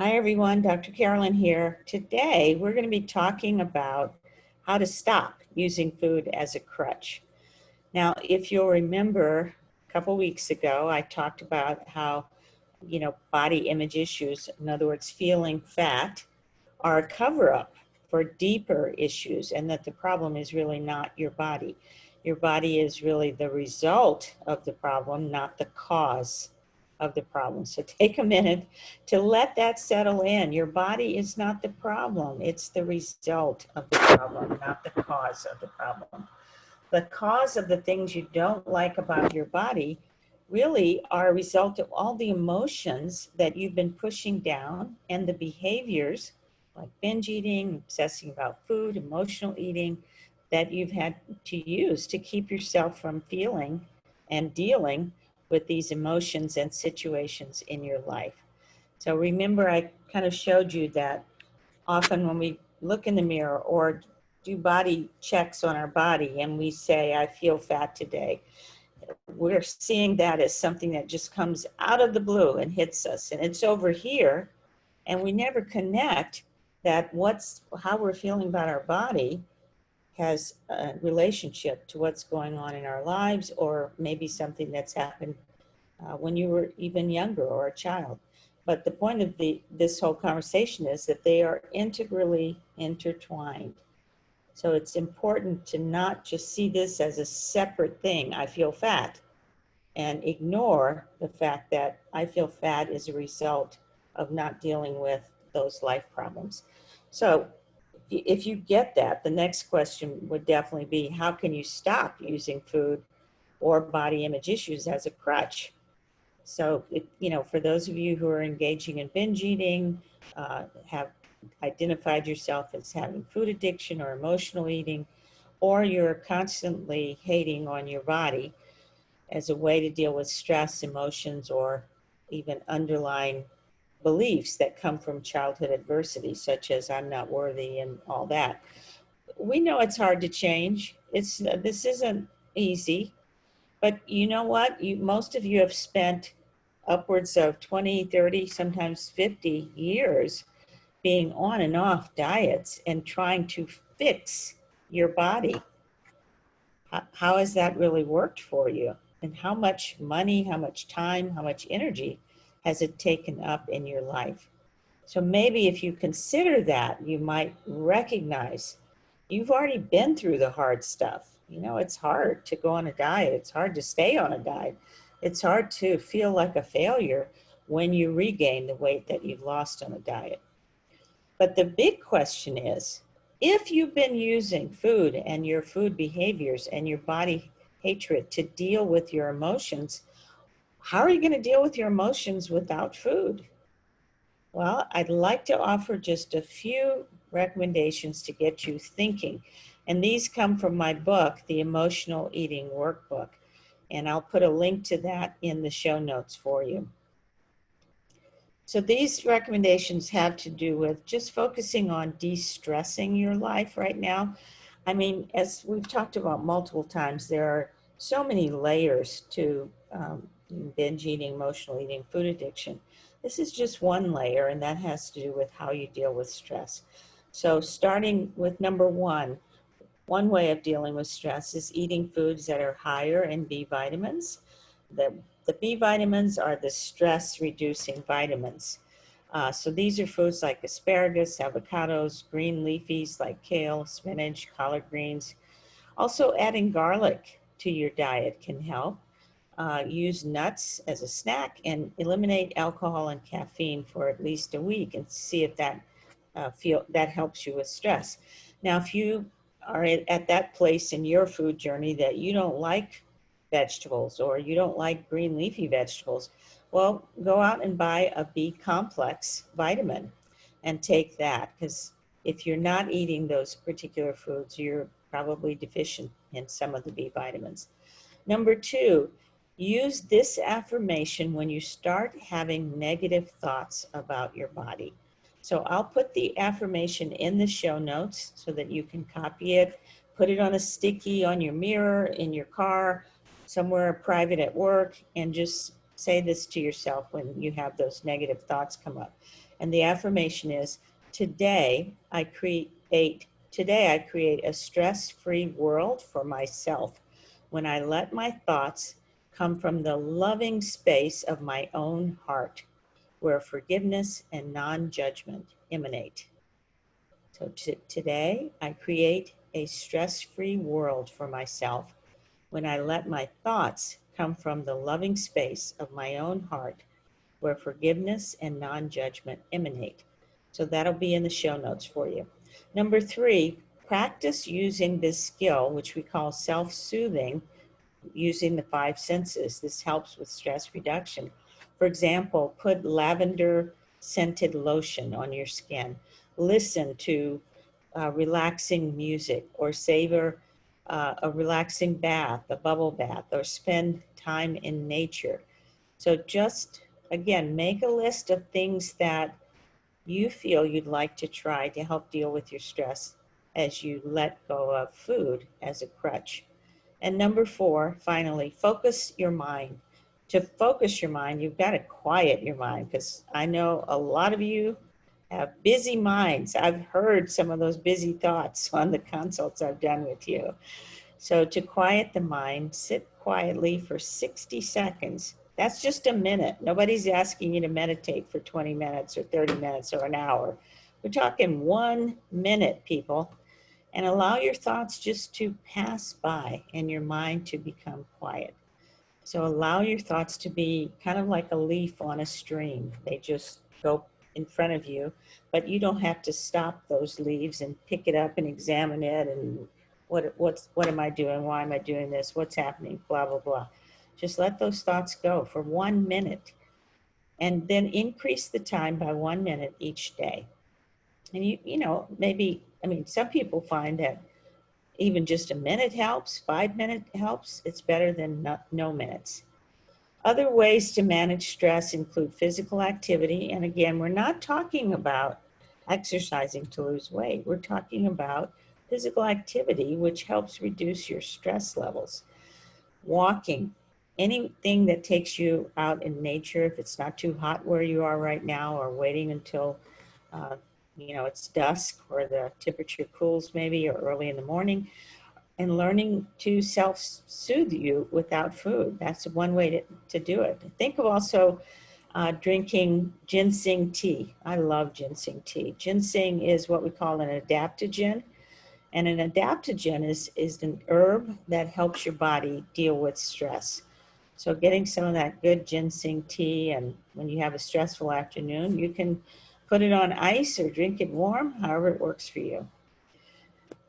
Hi everyone, Dr. Carolyn here. Today we're going to be talking about how to stop using food as a crutch. Now, if you'll remember a couple weeks ago, I talked about how, body image issues, in other words, feeling fat, are a cover-up for deeper issues and that the problem is really not your body. Your body is really the result of the problem, not the cause of the problem. So take a minute to let that settle in. Your body is not the problem. It's the result of the problem, not the cause of the problem. The cause of the things you don't like about your body really are a result of all the emotions that you've been pushing down and the behaviors like binge eating, obsessing about food, emotional eating that you've had to use to keep yourself from feeling and dealing with these emotions and situations in your life. So remember, I kind of showed you that often when we look in the mirror or do body checks on our body and we say, I feel fat today, we're seeing that as something that just comes out of the blue and hits us. And it's over here, and we never connect that how we're feeling about our body has a relationship to what's going on in our lives, or maybe something that's happened when you were even younger or a child. But the point of this whole conversation is that they are integrally intertwined. So it's important to not just see this as a separate thing, I feel fat, and ignore the fact that I feel fat is a result of not dealing with those life problems. So if you get that, the next question would definitely be, how can you stop using food or body image issues as a crutch? So, for those of you who are engaging in binge eating, have identified yourself as having food addiction or emotional eating, or you're constantly hating on your body as a way to deal with stress, emotions, or even underlying beliefs that come from childhood adversity, such as I'm not worthy and all that. We know it's hard to change. This isn't easy, but you know what? Most of you have spent upwards of 20, 30, sometimes 50 years being on and off diets and trying to fix your body. How has that really worked for you? And how much money, how much time, how much energy has it taken up in your life? So maybe if you consider that, you might recognize you've already been through the hard stuff. It's hard to go on a diet. It's hard to stay on a diet. It's hard to feel like a failure when you regain the weight that you've lost on a diet. But the big question is, if you've been using food and your food behaviors and your body hatred to deal with your emotions, how are you going to deal with your emotions without food? Well, I'd like to offer just a few recommendations to get you thinking. And these come from my book, The Emotional Eating Workbook. And I'll put a link to that in the show notes for you. So these recommendations have to do with just focusing on de-stressing your life right now. I mean, as we've talked about multiple times, there are so many layers to binge eating, emotional eating, food addiction. This is just one layer, and that has to do with how you deal with stress. So starting with number one way of dealing with stress is eating foods that are higher in B vitamins. The B vitamins are the stress-reducing vitamins. So these are foods like asparagus, avocados, green leafies like kale, spinach, collard greens. Also adding garlic to your diet can help. Use nuts as a snack and eliminate alcohol and caffeine for at least a week and see if that helps you with stress. Now, if you are at that place in your food journey that you don't like vegetables or you don't like green leafy vegetables, well, go out and buy a B complex vitamin and take that, because if you're not eating those particular foods, you're probably deficient in some of the B vitamins. Number two, use this affirmation when you start having negative thoughts about your body. So I'll put the affirmation in the show notes so that you can copy it, put it on a sticky on your mirror, in your car, somewhere private at work, and just say this to yourself when you have those negative thoughts come up. And the affirmation is, today I create a stress-free world for myself when I let my thoughts come from the loving space of my own heart, where forgiveness and non-judgment emanate. So today, I create a stress-free world for myself when I let my thoughts come from the loving space of my own heart, where forgiveness and non-judgment emanate. So that'll be in the show notes for you. Number 3, practice using this skill, which we call self-soothing, using the 5 senses. This helps with stress reduction. For example, put lavender scented lotion on your skin. Listen to relaxing music, or savor a relaxing bath, a bubble bath, or spend time in nature. So just, again, make a list of things that you feel you'd like to try to help deal with your stress as you let go of food as a crutch. And number 4, finally, focus your mind. To focus your mind, you've got to quiet your mind, because I know a lot of you have busy minds. I've heard some of those busy thoughts on the consults I've done with you. So to quiet the mind, sit quietly for 60 seconds. That's just a minute. Nobody's asking you to meditate for 20 minutes or 30 minutes or an hour. We're talking 1 minute, people. And allow your thoughts just to pass by and your mind to become quiet. So allow your thoughts to be kind of like a leaf on a stream. They just go in front of you, but you don't have to stop those leaves and pick it up and examine it and what am I doing? Why am I doing this? What's happening? Blah, blah, blah. Just let those thoughts go for 1 minute, and then increase the time by 1 minute each day. And you know, maybe, I mean, some people find that even just a minute helps, 5 minutes helps. It's better than no minutes. Other ways to manage stress include physical activity. And again, we're not talking about exercising to lose weight. We're talking about physical activity, which helps reduce your stress levels. Walking, anything that takes you out in nature, if it's not too hot where you are right now, or waiting until you know, it's dusk or the temperature cools maybe, or early in the morning, and learning to self-soothe you without food. That's one way to do it. Think of also drinking ginseng tea. I love ginseng tea. Ginseng is what we call an adaptogen. And an adaptogen is an herb that helps your body deal with stress. So getting some of that good ginseng tea, and when you have a stressful afternoon, you can put it on ice or drink it warm, however it works for you.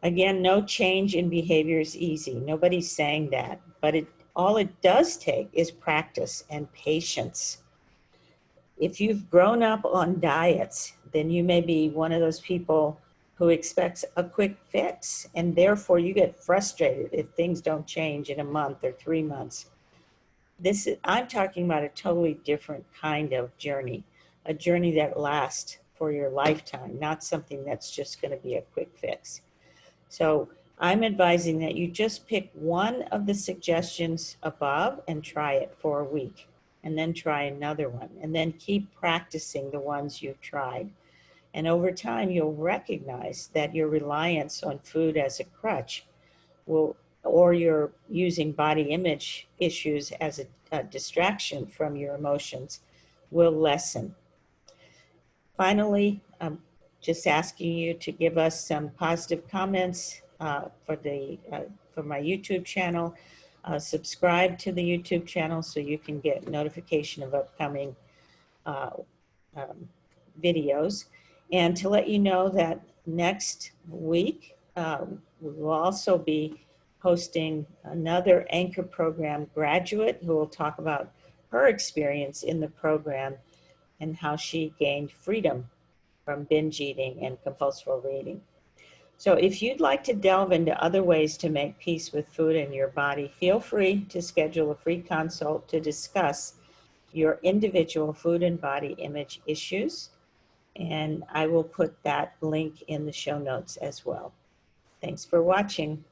Again, no change in behavior is easy. Nobody's saying that, but all it does take is practice and patience. If you've grown up on diets, then you may be one of those people who expects a quick fix, and therefore you get frustrated if things don't change in a month or 3 months. I'm talking about a totally different kind of journey, a journey that lasts for your lifetime, not something that's just going to be a quick fix. So I'm advising that you just pick one of the suggestions above and try it for a week, and then try another one, and then keep practicing the ones you've tried. And over time, you'll recognize that your reliance on food as a crutch or you're using body image issues as a distraction from your emotions will lessen. Finally, I'm just asking you to give us some positive comments for my YouTube channel. Subscribe to the YouTube channel so you can get notification of upcoming videos. And to let you know that next week, we will also be hosting another Anchor Program graduate who will talk about her experience in the program and how she gained freedom from binge eating and compulsive reading. So if you'd like to delve into other ways to make peace with food in your body, feel free to schedule a free consult to discuss your individual food and body image issues. And I will put that link in the show notes as well. Thanks for watching.